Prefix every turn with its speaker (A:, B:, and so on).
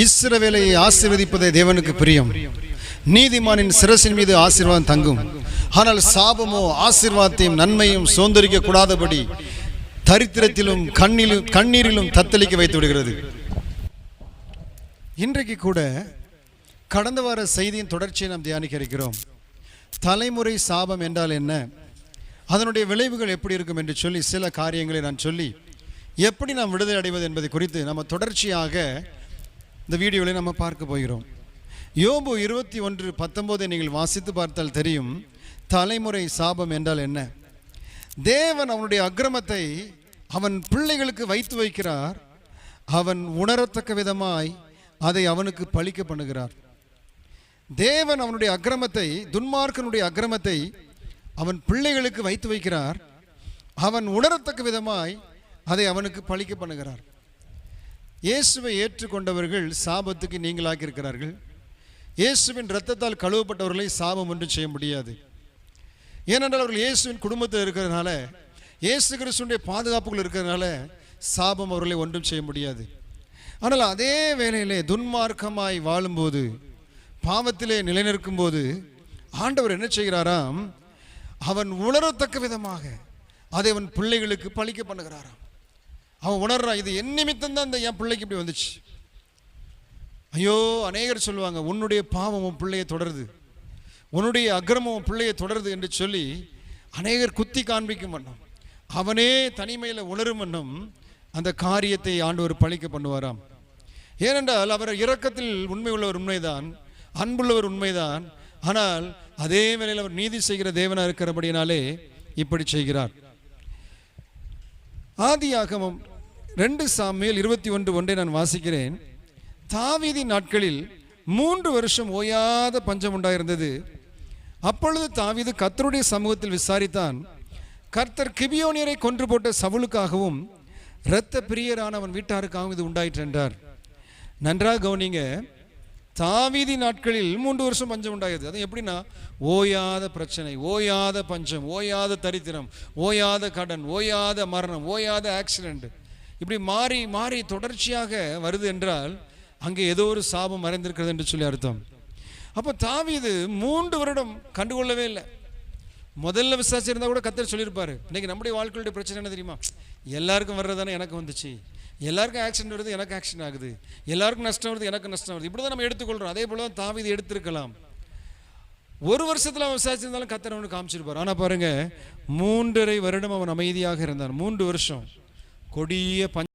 A: இஸ்ரவேலை ஆசீர்வதிப்பதே தேவனுக்கு பிரியம். நீதிமானின் சிரசின் மீது ஆசீர்வாதம் தங்கும். ஆனால் சாபமோ ஆசீர்வாதத்தையும் நன்மையும் சோந்தரிக்க கூடாதபடி தரித்திரத்திலும் கண்ணீரிலும் தத்தளிக்க வைத்து விடுகிறது. இன்றைக்கு கூட கடந்த வார செய்தியின் தொடர்ச்சியை நாம் தியானிக்க இருக்கிறோம். தலைமுறை சாபம் என்றால் என்ன, அதனுடைய விளைவுகள் எப்படி இருக்கும் என்று சொல்லி சில காரியங்களை நான் சொல்லி எப்படி நாம் விடுதலை அடைவது என்பதை குறித்து நம்ம தொடர்ச்சியாக இந்த வீடியோவில் நம்ம பார்க்க போகிறோம். யோபு 21:19 நீங்கள் வாசித்து பார்த்தால் தெரியும், தலைமுறை சாபம் என்றால் என்ன. தேவன் அவனுடைய அக்கிரமத்தை அவன் பிள்ளைகளுக்கு வைத்து வைக்கிறார். அவன் உணரத்தக்க விதமாய் அதை அவனுக்கு பழிக்க பண்ணுகிறார். தேவன் அவனுடைய அக்கிரமத்தை, துன்மார்க்கனுடைய அக்கிரமத்தை அவன் பிள்ளைகளுக்கு வைத்து வைக்கிறார். அவன் உணரத்தக்க விதமாய் அதை அவனுக்கு பழிக்க பண்ணுகிறார். இயேசுவை ஏற்றுக்கொண்டவர்கள் சாபத்துக்கு நீங்களாக்கி இருக்கிறார்கள். இயேசுவின் இரத்தத்தால் கழுவப்பட்டவர்களை சாபம் ஒன்றும் செய்ய முடியாது. ஏனென்றால் அவர்கள் இயேசுவின் குடும்பத்தில் இருக்கிறதுனால, இயேசு கிறிஸ்துவினுடைய பாதுகாப்புகள் இருக்கிறதுனால சாபம் அவர்களை ஒன்றும் செய்ய முடியாது. ஆனால் அதே வேளையிலே துன்மார்க்கமாய் வாழும்போது, பாவத்திலே நிலைநிற்கும் போது ஆண்டவர் என்ன செய்கிறாராம், அவன் உணரத்தக்க விதமாக அதை அவன் பிள்ளைகளுக்கு பழிக்க பண்ணுகிறாராம். அவன் உணர்றான், இது என் நிமித்தம் தான் இந்த என் பிள்ளைக்கு இப்படி வந்துச்சு. ஐயோ, அநேகர் சொல்லுவாங்க, உன்னுடைய பாவம் உன் பிள்ளையை தொடருது, உன்னுடைய அக்கிரமம் உன் பிள்ளையை தொடருது என்று சொல்லி அநேகர் குத்தி காண்பிக்கும் வண்ணம், அவனே தனிமையில் உணரும் வண்ணம் அந்த காரியத்தை ஆண்டவர் பழிக்க பண்ணுவாராம். ஏனென்றால் அவர் இரக்கத்தில் உண்மை உள்ளவர் உண்மைதான், அன்புள்ளவர் உண்மைதான். ஆனால் அதே வேளையில் அவர் நீதி செய்கிற தேவனாக இருக்கிறபடினாலே இப்படி செய்கிறார். ஆதியாகமம் 2 சாமுவேல் 21:1 நான் வாசிக்கிறேன். தாவீதின் நாட்களில் 3 வருஷம் ஓயாத பஞ்சம் உண்டாயிருந்தது. அப்பொழுது தாவீது கர்த்தருடைய சமூகத்தில் விசாரித்தான். கர்த்தர் கிபியோனியரை கொன்று போட்ட சவுலுக்காகவும் இரத்த பிரியரான அவன் வீட்டாருக்காகவும் இது உண்டாயிற்று என்றார். நன்றாக கவனிங்க, தாவீதி நாட்களில் 3 வருஷம் பஞ்சம் உண்டாயது. அது எப்படின்னா, ஓயாத பிரச்சனை, ஓயாத பஞ்சம், ஓயாத தரித்திரம், ஓயாத கடன், ஓயாத மரணம், ஓயாத ஆக்சிடென்ட், இப்படி மாறி மாறி தொடர்ச்சியாக வருது என்றால் அங்கே ஏதோ ஒரு சாபம் மறைந்திருக்கிறது என்று சொல்லி அர்த்தம். அப்போ தாவீது 3 வருடம் கண்டுகொள்ளவே இல்லை. முதல்ல விசாரிச்சிருந்தா கூட கர்த்தர் சொல்லியிருப்பாரு. இன்னைக்கு நம்முடைய வாழ்க்கையுடைய பிரச்சனை என்ன தெரியுமா, எல்லாருக்கும் வர்றதானே எனக்கு வந்துச்சு, எல்லாருக்கும் ஆக்சிடென்ட் வருது எனக்கு ஆக்சிடென்ட் ஆகுது, எல்லாருக்கும் நஷ்டம் வருது எனக்கு நஷ்டம் வருது, இப்படி தான் நம்ம எடுத்துக்கொள்கிறோம். அதே போல தான் தாவீது எடுத்திருக்கலாம். 1 வருஷத்தில் அவன் விசாரிச்சிருந்தாலும் கர்த்தர் அவனுக்கு காமிச்சிருப்பார். ஆனால் பாருங்க, 3.5 வருடம் அவன் அமைதியாக இருந்தான். 3 வருஷம் கொடிய